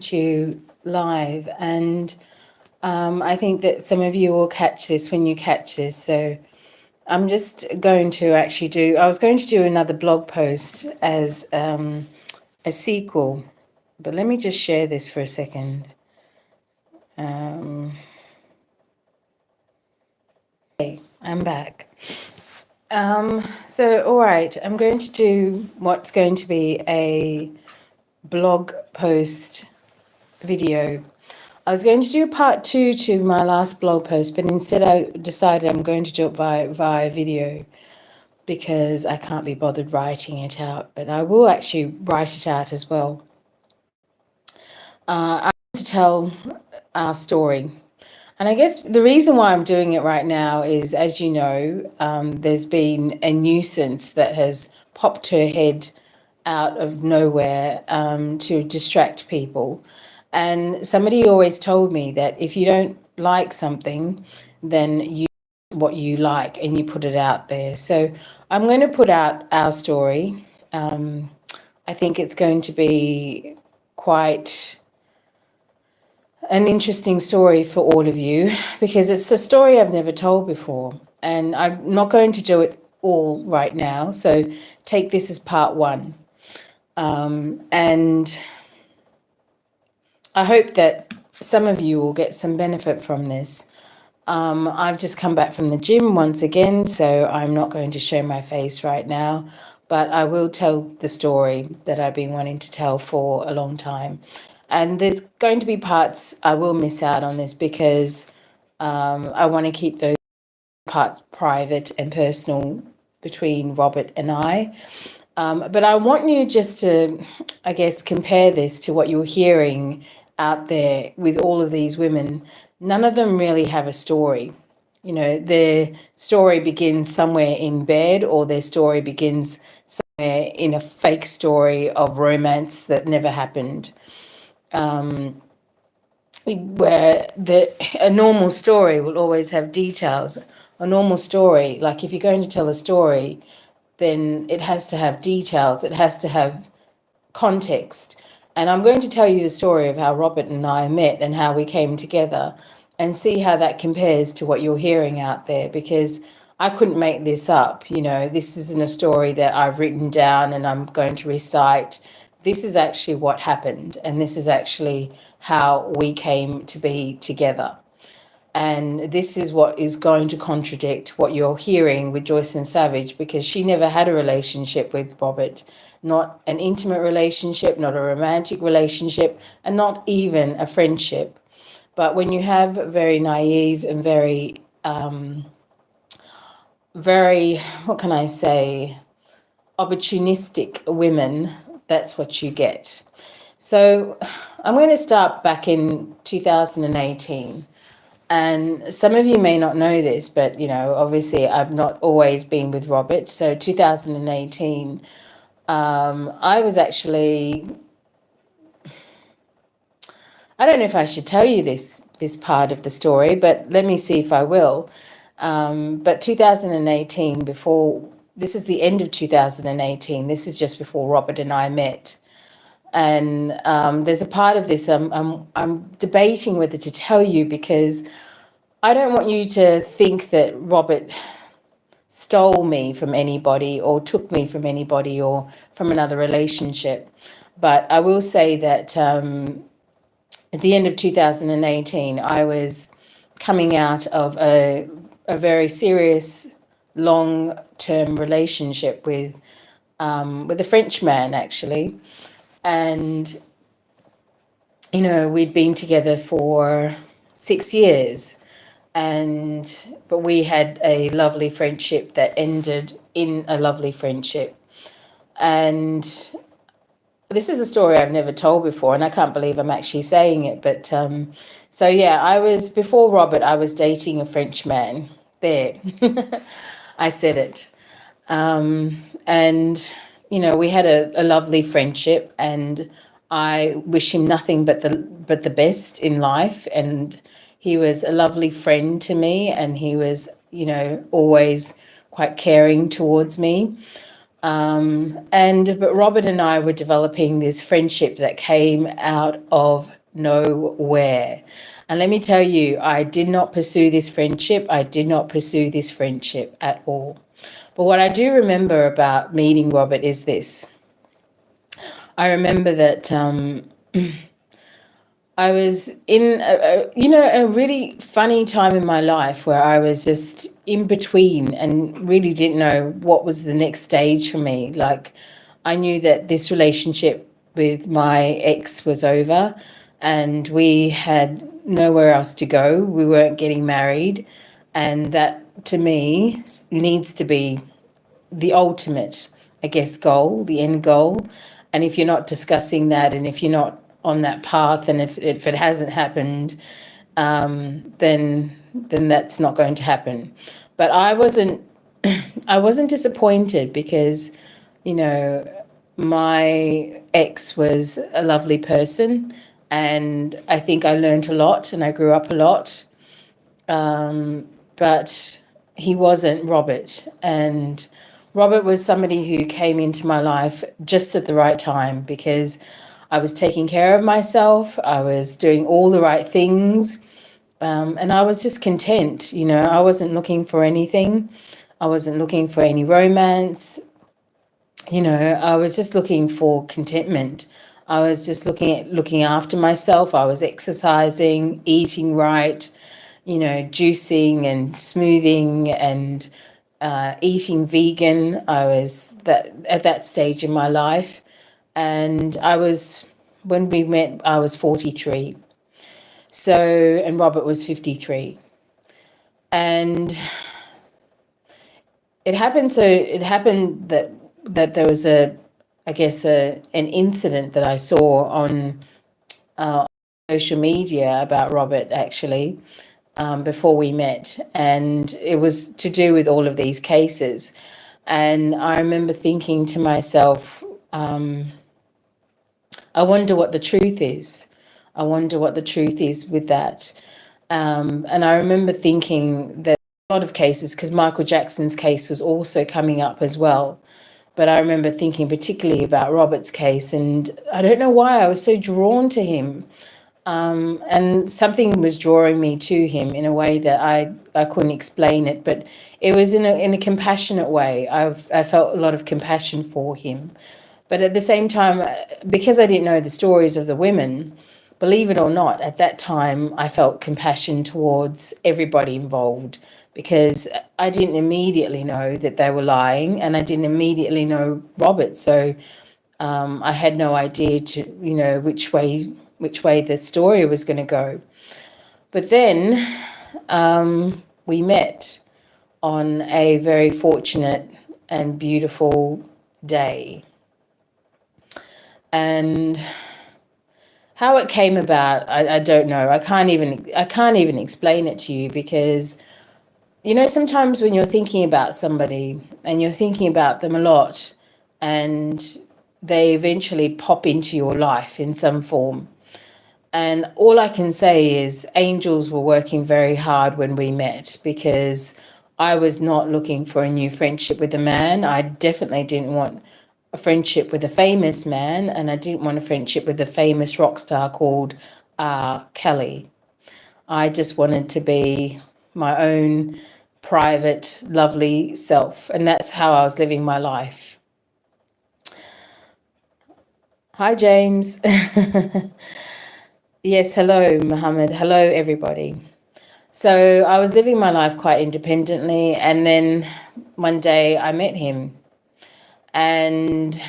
to live, and I think that some of you will catch this when you catch this. So I'm just going to actually I was going to do another blog post as a sequel, but let me just share this for a second. Okay, I'm back. So, all right, I'm going to do what's going to be a blog post video. I was going to do part 2 to my last blog post, but instead I decided I'm going to do it via video because I can't be bothered writing it out, but I will actually write it out as well. I want to tell our story. And I guess the reason why I'm doing it right now is, as you know, there's been a nuisance that has popped her head out of nowhere to distract people. And somebody always told me that if you don't like something, then you what you like and you put it out there. So I'm going to put out our story. I think it's going to be quite an interesting story for all of you because it's the story I've never told before, and I'm not going to do it all right now. So take this as part 1. And I hope that some of you will get some benefit from this. I've just come back from the gym once again, so I'm not going to show my face right now, but I will tell the story that I've been wanting to tell for a long time. And there's going to be parts I will miss out on this because I want to keep those parts private and personal between Robert and I. But I want you just to, I guess, compare this to what you're hearing out there with all of these women. None of them really have a story. You know, their story begins somewhere in bed, or their story begins somewhere in a fake story of romance that never happened. Where a normal story will always have details. A normal story, like if you're going to tell a story, then it has to have details, it has to have context. And I'm going to tell you the story of how Robert and I met and how we came together, and see how that compares to what you're hearing out there, because I couldn't make this up. You know, this isn't a story that I've written down and I'm going to recite. This is actually what happened, and this is actually how we came to be together. And this is what is going to contradict what you're hearing with Joycelyn Savage, because she never had a relationship with Robert, not an intimate relationship, not a romantic relationship, and not even a friendship. But when you have very naive and very, what can I say, opportunistic women, that's what you get. So I'm going to start back in 2018. And some of you may not know this, but, you know, obviously I've not always been with Robert. So 2018, I was actually, I don't know if I should tell you this part of the story, but let me see if I will. But 2018, this is the end of 2018. This is just before Robert and I met. And there's a part of this I'm debating whether to tell you, because I don't want you to think that Robert stole me from anybody or took me from anybody or from another relationship. But I will say that at the end of 2018, I was coming out of a very serious, long-term relationship with a French man, actually. And, you know, we'd been together for 6 years. But we had a lovely friendship that ended in a lovely friendship. And this is a story I've never told before, and I can't believe I'm actually saying it. But so yeah, before Robert, I was dating a French man. There, I said it. And you know, we had a lovely friendship, and I wish him nothing but the best in life. And he was a lovely friend to me, and he was, you know, always quite caring towards me. But Robert and I were developing this friendship that came out of nowhere. And let me tell you, I did not pursue this friendship. I did not pursue this friendship at all. But what I do remember about meeting Robert is this. I remember that I was in a really funny time in my life where I was just in between and really didn't know what was the next stage for me. Like, I knew that this relationship with my ex was over and we had nowhere else to go. We weren't getting married, and that to me needs to be the ultimate, I guess, goal, the end goal. And if you're not discussing that, and if you're not on that path, and if it hasn't happened, then that's not going to happen. But I wasn't disappointed because, you know, my ex was a lovely person, and I think I learned a lot and I grew up a lot. But he wasn't Robert. And Robert was somebody who came into my life just at the right time because I was taking care of myself, I was doing all the right things, and I was just content. I wasn't looking for anything, I wasn't looking for any romance. I was just looking for contentment. I was just looking after myself. I was exercising, eating right, juicing and smoothing and eating vegan. I was that at that stage in my life, and when we met, I was 43. So, and Robert was 53, and it happened that there was I guess an incident that I saw on social media about Robert, actually, before we met, and it was to do with all of these cases. And I remember thinking to myself, I wonder what the truth is. I wonder what the truth is with that. And I remember thinking that a lot of cases, because Michael Jackson's case was also coming up as well. But I remember thinking particularly about Robert's case, and I don't know why I was so drawn to him. And something was drawing me to him in a way that I couldn't explain it, but it was in a compassionate way. I felt a lot of compassion for him. But at the same time, because I didn't know the stories of the women, believe it or not, at that time, I felt compassion towards everybody involved because I didn't immediately know that they were lying, and I didn't immediately know Robert. So I had no idea which way the story was going to go. But then we met on a very fortunate and beautiful day. And how it came about, I don't know. I can't even explain it to you because sometimes when you're thinking about somebody and you're thinking about them a lot, and they eventually pop into your life in some form. And all I can say is angels were working very hard when we met, because I was not looking for a new friendship with a man. I definitely didn't want a friendship with a famous man, and I didn't want a friendship with a famous rock star called Kelly. I just wanted to be my own private, lovely self, and that's how I was living my life. Hi, James. Yes, hello, Mohammed. Hello, everybody. So I was living my life quite independently, and then one day I met him, and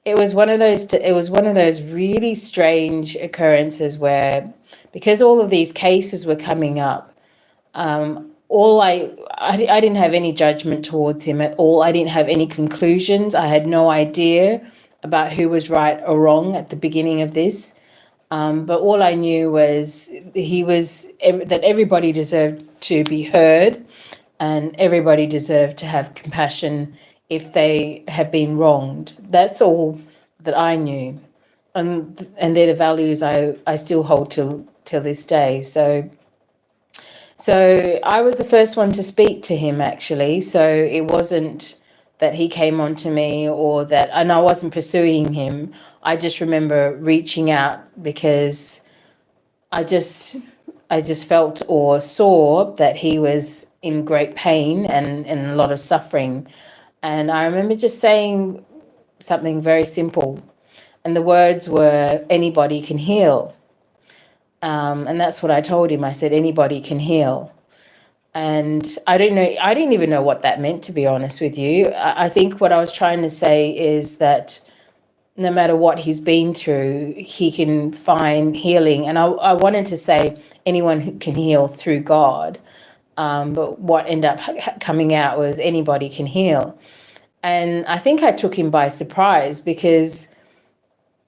it was one of those really strange occurrences where, because all of these cases were coming up, I didn't have any judgment towards him at all. I didn't have any conclusions. I had no idea about who was right or wrong at the beginning of this. But all I knew was that everybody deserved to be heard, and everybody deserved to have compassion if they had been wronged. That's all that I knew, and they're the values I still hold till this day. So I was the first one to speak to him, actually. So it wasn't that he came onto me, or that, and I wasn't pursuing him. I just remember reaching out because I just felt or saw that he was in great pain and a lot of suffering. And I remember just saying something very simple. And the words were, anybody can heal. And that's what I told him. I said, anybody can heal. And I didn't even know what that meant, to be honest with you. I think what I was trying to say is that no matter what he's been through, he can find healing. And I wanted to say anyone who can heal through God. But what ended up coming out was anybody can heal. And I think I took him by surprise because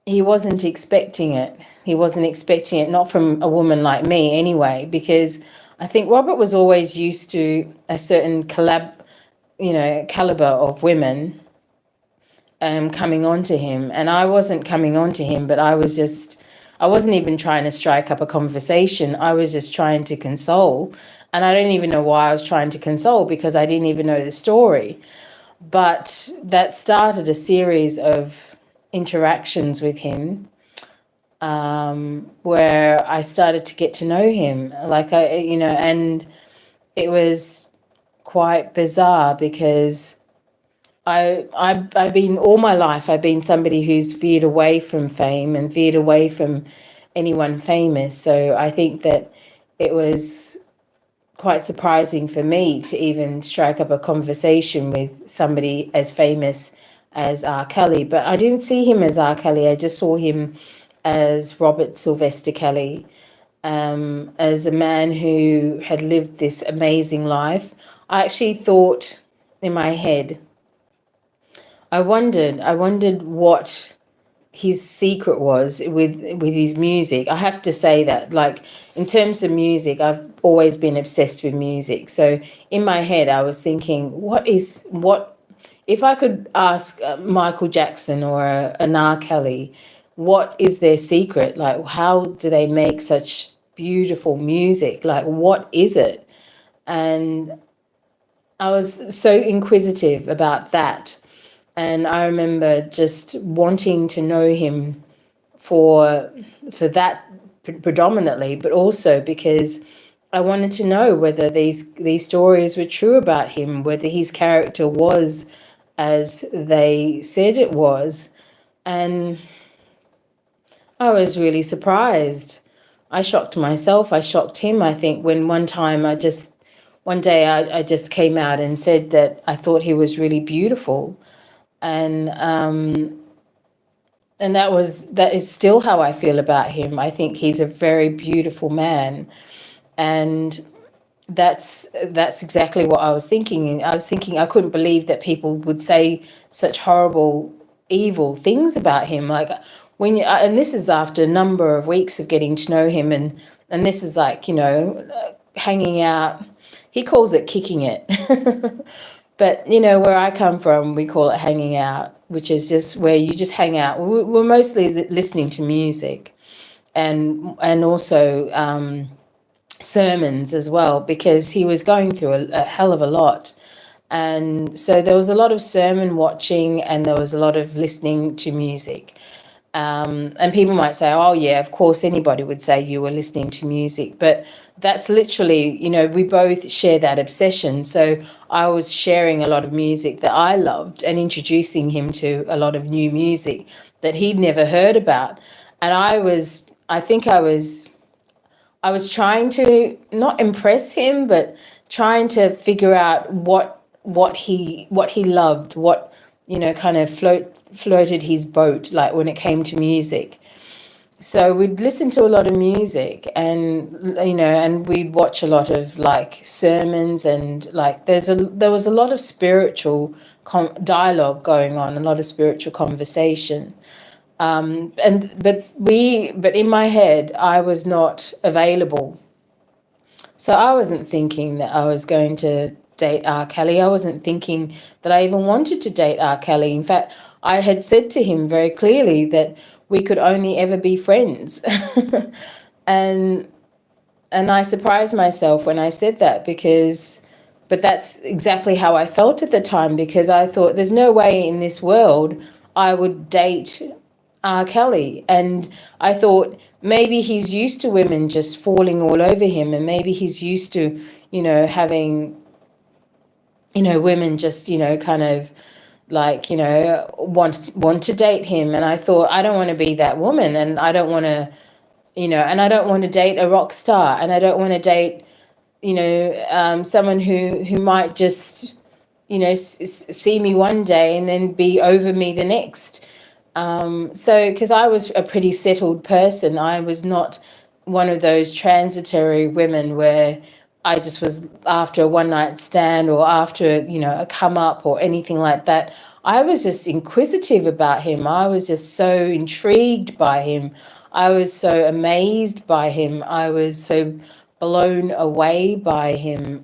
he wasn't expecting it. He wasn't expecting it, not from a woman like me anyway, because I think Robert was always used to a certain caliber of women coming on to him. And I wasn't coming on to him, but I wasn't even trying to strike up a conversation. I was just trying to console. And I don't even know why I was trying to console, because I didn't even know the story. But that started a series of interactions with him, where I started to get to know him. And it was quite bizarre because I've been, all my life, I've been somebody who's veered away from fame and veered away from anyone famous. So I think that it was quite surprising for me to even strike up a conversation with somebody as famous as RKelly. But I didn't see him as RKelly. I just saw him as Robert Sylvester Kelly, as a man who had lived this amazing life. I actually thought in my head, I wondered what his secret was with his music. I have to say that, like, in terms of music, I've always been obsessed with music. So in my head, I was thinking, what if I could ask Michael Jackson or an R. Kelly, what is their secret? Like, how do they make such beautiful music? Like, what is it? And I was so inquisitive about that. And I remember just wanting to know him for that predominantly, but also because I wanted to know whether these stories were true about him, whether his character was as they said it was. And I was really surprised. I shocked myself. I shocked him. I think when one day I just came out and said that I thought he was really beautiful. And that is still how I feel about him. I think he's a very beautiful man. And that's exactly what I was thinking. I was thinking I couldn't believe that people would say such horrible, evil things about him. Like, and this is after a number of weeks of getting to know him, and this is like, hanging out. He calls it kicking it. But, where I come from, we call it hanging out, which is just where you just hang out. We're mostly listening to music, and also sermons as well, because he was going through a hell of a lot. And so there was a lot of sermon watching, and there was a lot of listening to music. And people might say, oh, yeah, of course, anybody would say you were listening to music. But that's literally, we both share that obsession. So I was sharing a lot of music that I loved and introducing him to a lot of new music that he'd never heard about. And I think I was trying to not impress him, but trying to figure out what he loved, what, kind of floated his boat, like when it came to music. So we'd listen to a lot of music, and and we'd watch a lot of like sermons, and like there was a lot of spiritual dialogue going on, a lot of spiritual conversation. But in my head, I was not available. So I wasn't thinking that I was going to date RKelly. I wasn't thinking that I even wanted to date RKelly. In fact, I had said to him very clearly that we could only ever be friends. and I surprised myself when I said that, because but that's exactly how I felt at the time, because I thought there's no way in this world I would date R. Kelly. And I thought maybe he's used to women just falling all over him, and maybe he's used to, having, women just, kind of like, want to date him. And I thought, I don't want to be that woman, and I don't want to, and I don't want to date a rock star, and I don't want to date, someone who might just, see me one day and then be over me the next. So, because I was a pretty settled person, I was not one of those transitory women where I just was after a one night stand or after, a come up or anything like that. I was just inquisitive about him. I was just so intrigued by him. I was so amazed by him. I was so blown away by him,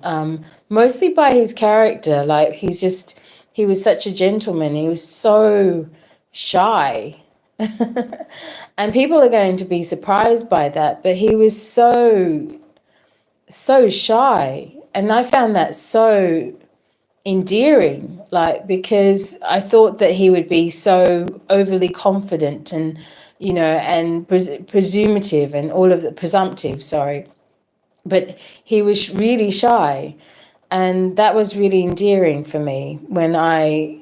mostly by his character. Like, he was such a gentleman. He was so shy. And people are going to be surprised by that, but he was so shy, and I found that so endearing, like, because I thought that he would be so overly confident and, and presumptive and all of the presumptive, sorry, but he was really shy, and that was really endearing for me when I,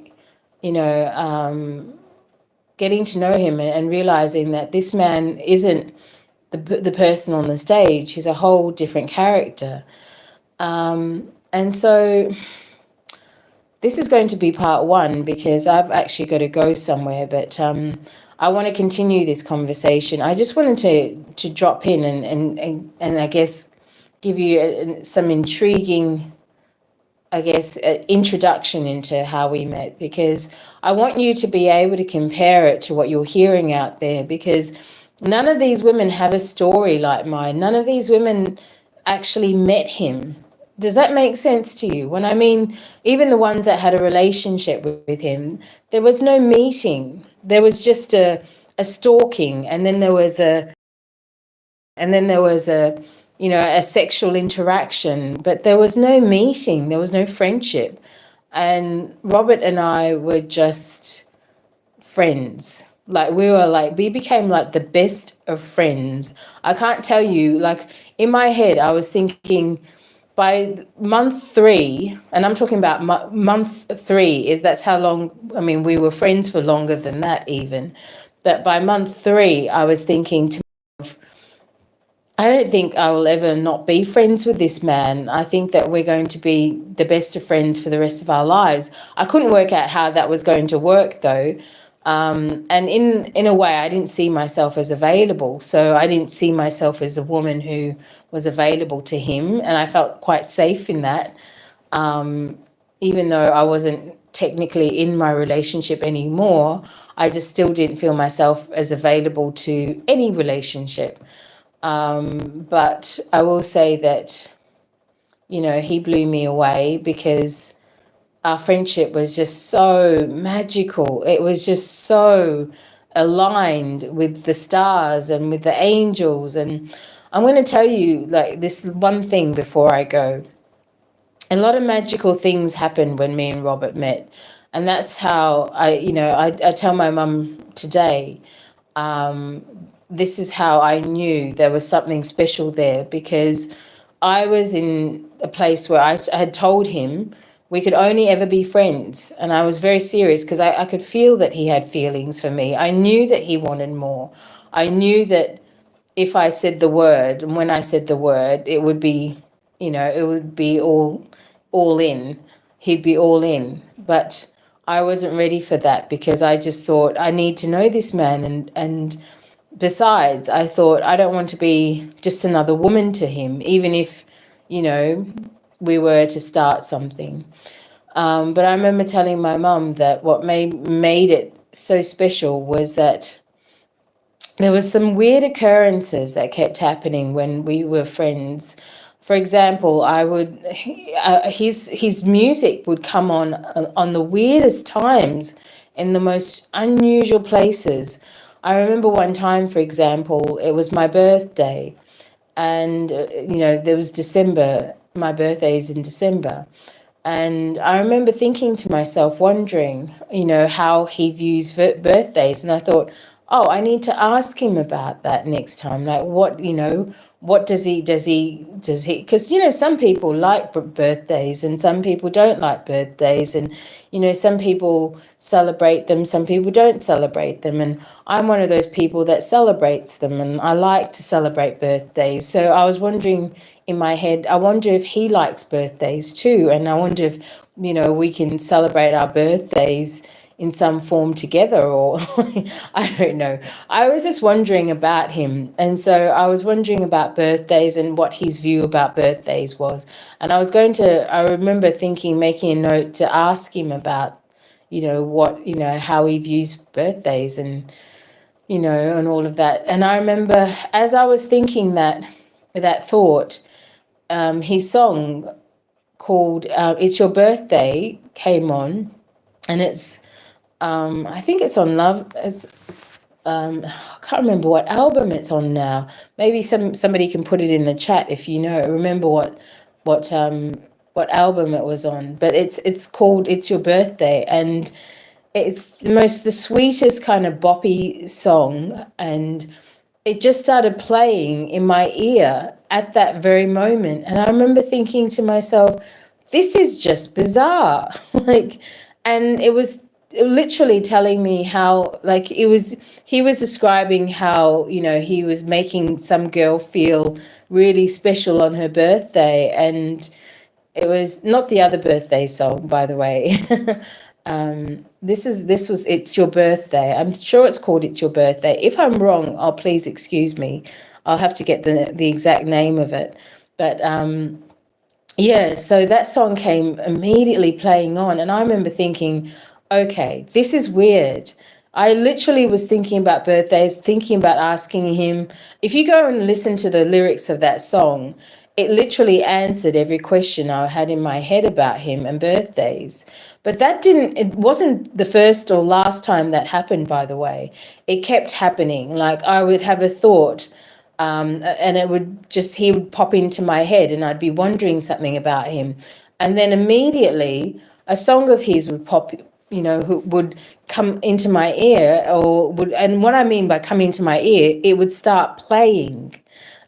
getting to know him and realizing that this man isn't the person on the stage. He's a whole different character. And so this is going to be part one, because I've actually got to go somewhere, but I want to continue this conversation. I just wanted to drop in and I guess give you some intriguing, introduction into how we met, because I want you to be able to compare it to what you're hearing out there, because none of these women have a story like mine. None of these women actually met him. Does that make sense to you? When I mean, even the ones that had a relationship with him, there was no meeting. There was just a stalking, and then there was a a sexual interaction, but there was no meeting, there was no friendship. And Robert and I were just friends. Like, we became like the best of friends. I can't tell you, like, in my head, I was thinking by month 3, and I'm talking about month 3, that's how long, I mean, we were friends for longer than that even. But by month 3, I was thinking to myself, I don't think I will ever not be friends with this man. I think that we're going to be the best of friends for the rest of our lives. I couldn't work out how that was going to work, though. And in a way, I didn't see myself as available. So I didn't see myself as a woman who was available to him. And I felt quite safe in that, even though I wasn't technically in my relationship anymore. I just still didn't feel myself as available to any relationship. But I will say that, he blew me away, because our friendship was just so magical. It was just so aligned with the stars and with the angels. And I'm going to tell you, like, this one thing before I go. A lot of magical things happened when me and Robert met. And that's how I tell my mum today, this is how I knew there was something special there, because I was in a place where I had told him we could only ever be friends. And I was very serious, because I could feel that he had feelings for me. I knew that he wanted more. I knew that if I said the word, and when I said the word, it would be, it would be all in. He'd be all in. But I wasn't ready for that, because I just thought, I need to know this man. And besides, I thought, I don't want to be just another woman to him, even if, we were to start something. But I remember telling my mum that what made it so special was that there was some weird occurrences that kept happening when we were friends. For example, his music would come on the weirdest times, in the most unusual places. I remember one time, for example, it was my birthday, and there was December, my birthday is in December. And I remember thinking to myself, wondering, how he views birthdays. And I thought, oh, I need to ask him about that next time. Like, what because, some people like birthdays and some people don't like birthdays. And, some people celebrate them, some people don't celebrate them. And I'm one of those people that celebrates them. And I like to celebrate birthdays. So I was wondering in my head, I wonder if he likes birthdays too. And I wonder if, we can celebrate our birthdays in some form together, or I don't know. I was just wondering about him. And so I was wondering about birthdays and what his view about birthdays was. And I remember thinking, making a note to ask him about, how he views birthdays and, and all of that. And I remember as I was thinking that thought, his song called It's Your Birthday came on, and it's I think it's on I can't remember what album it's on now. Maybe somebody can put it in the chat if you know. Remember what album it was on. But it's called It's Your Birthday, and it's the sweetest kind of boppy song, and it just started playing in my ear at that very moment. And I remember thinking to myself, this is just bizarre. And it was literally telling me how, he was describing how, he was making some girl feel really special on her birthday. And it was not the other birthday song, by the way. This was It's Your Birthday. I'm sure it's called It's Your Birthday. If I'm wrong, please excuse me. I'll have to get the exact name of it. But yeah, so that song came immediately playing on, and I remember thinking, okay, this is weird. I literally was thinking about birthdays, thinking about asking him. If you go and listen to the lyrics of that song, it literally answered every question I had in my head about him and birthdays. But it wasn't the first or last time that happened, by the way. It kept happening. Like, I would have a thought, and he would pop into my head, and I'd be wondering something about him. And then immediately a song of his would pop, who would come into my ear, and what I mean by come into my ear, it would start playing.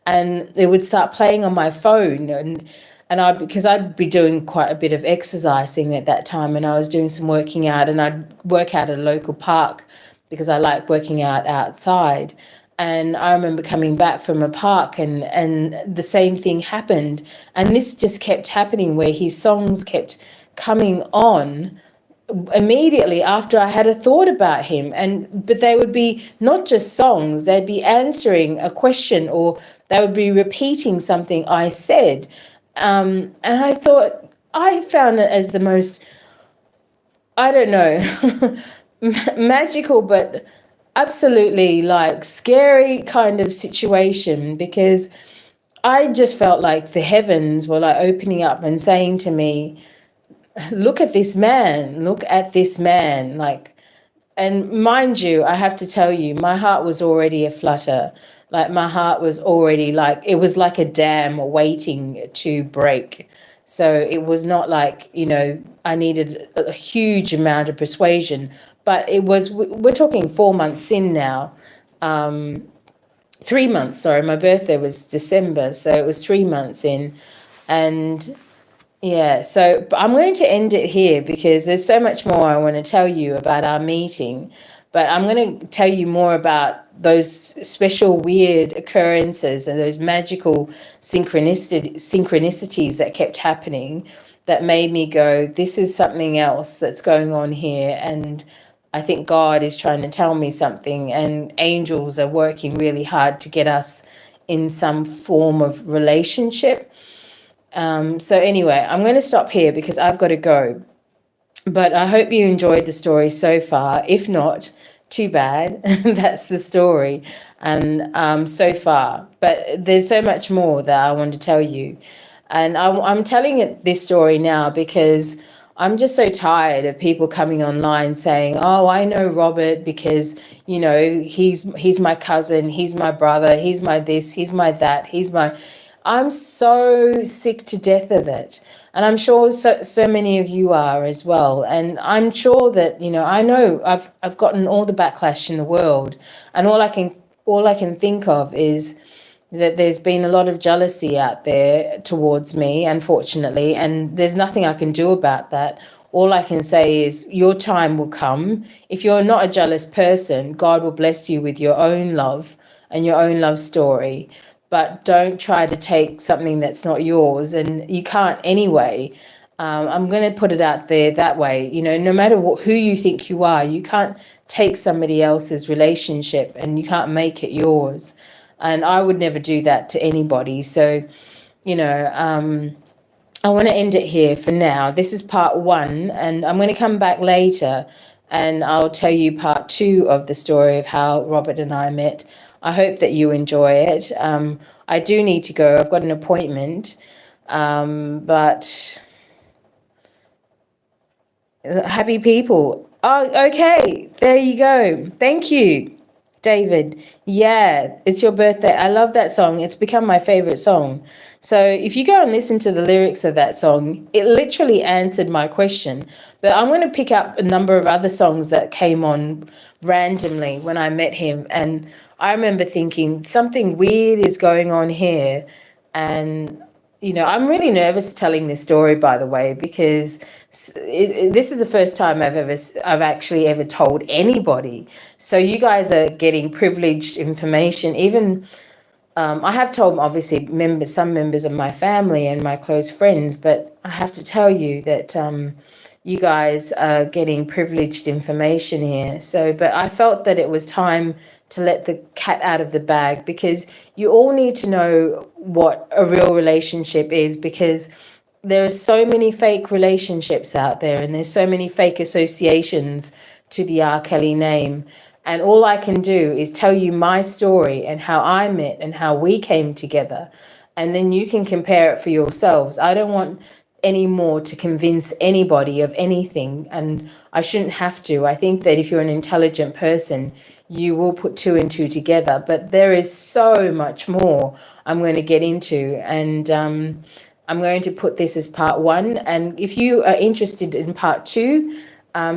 And it would start playing on my phone, and because I'd be doing quite a bit of exercising at that time, and I was doing some working out, and I'd work out at a local park because I like working out outside. And I remember coming back from a park, and the same thing happened. And this just kept happening, where his songs kept coming on immediately after I had a thought about him. But they would be not just songs, they'd be answering a question, or they would be repeating something I said. And I found it as the most, I don't know, magical, but absolutely scary kind of situation, because I just felt like the heavens were opening up and saying to me, look at this man, and mind you, I have to tell you, my heart was already aflutter. My heart was already it was like a dam waiting to break. So it was not I needed a huge amount of persuasion, but we're talking 4 months in now. 3 months, sorry, my birthday was December, so it was 3 months in. And yeah, so I'm going to end it here because there's so much more I want to tell you about our meeting, but I'm going to tell you more about those special weird occurrences and those magical synchronicities that kept happening that made me go, this is something else that's going on here, and I think God is trying to tell me something, and angels are working really hard to get us in some form of relationship. So anyway, I'm going to stop here because I've got to go. But I hope you enjoyed the story so far. If not, too bad. That's the story. And so far. But there's so much more that I want to tell you. And I'm telling this story now because I'm just so tired of people coming online saying, oh, I know Robert because, he's my cousin, he's my brother, he's my this, he's my that, he's my... I'm so sick to death of it. And I'm sure so many of you are as well. And I'm sure that, I know I've gotten all the backlash in the world. And all I can think of is that there's been a lot of jealousy out there towards me, unfortunately, and there's nothing I can do about that. All I can say is your time will come. If you're not a jealous person, God will bless you with your own love and your own love story. But don't try to take something that's not yours, and you can't anyway. I'm going to put it out there that way. No matter who you think you are, you can't take somebody else's relationship and you can't make it yours. And I would never do that to anybody. So, I want to end it here for now. This is part one, and I'm going to come back later and I'll tell you part two of the story of how Robert and I met. I hope that you enjoy it. I do need to go, I've got an appointment, but happy people. Oh, okay. There you go. Thank you, David. Yeah, it's your birthday. I love that song. It's become my favorite song. So if you go and listen to the lyrics of that song, it literally answered my question. But I'm going to pick up a number of other songs that came on randomly when I met him. And I remember thinking something weird is going on here. And I'm really nervous telling this story, by the way, because this is the first time I've actually ever told anybody. So you guys are getting privileged information. Even I have told obviously some members of my family and my close friends, but I have to tell you that you guys are getting privileged information here. So, but I felt that it was time to let the cat out of the bag, because you all need to know what a real relationship is, because there are so many fake relationships out there and there's so many fake associations to the RKelly name. And all I can do is tell you my story and how I met and how we came together. And then you can compare it for yourselves. I don't want any more to convince anybody of anything, and I shouldn't have to. I think that if you're an intelligent person, you will put two and two together. But there is so much more I'm going to get into, and I'm going to put this as part one. And if you are interested in part two,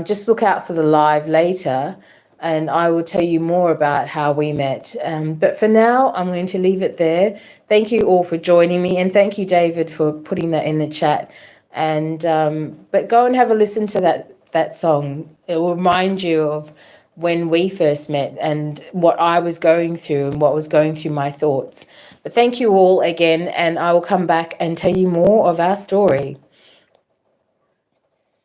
just look out for the live later, and I will tell you more about how we met. But for now, I'm going to leave it there. Thank you all for joining me, and thank you, David, for putting that in the chat. And but go and have a listen to that song. It will remind you of when we first met and what I was going through and what was going through my thoughts. But thank you all again, and I will come back and tell you more of our story.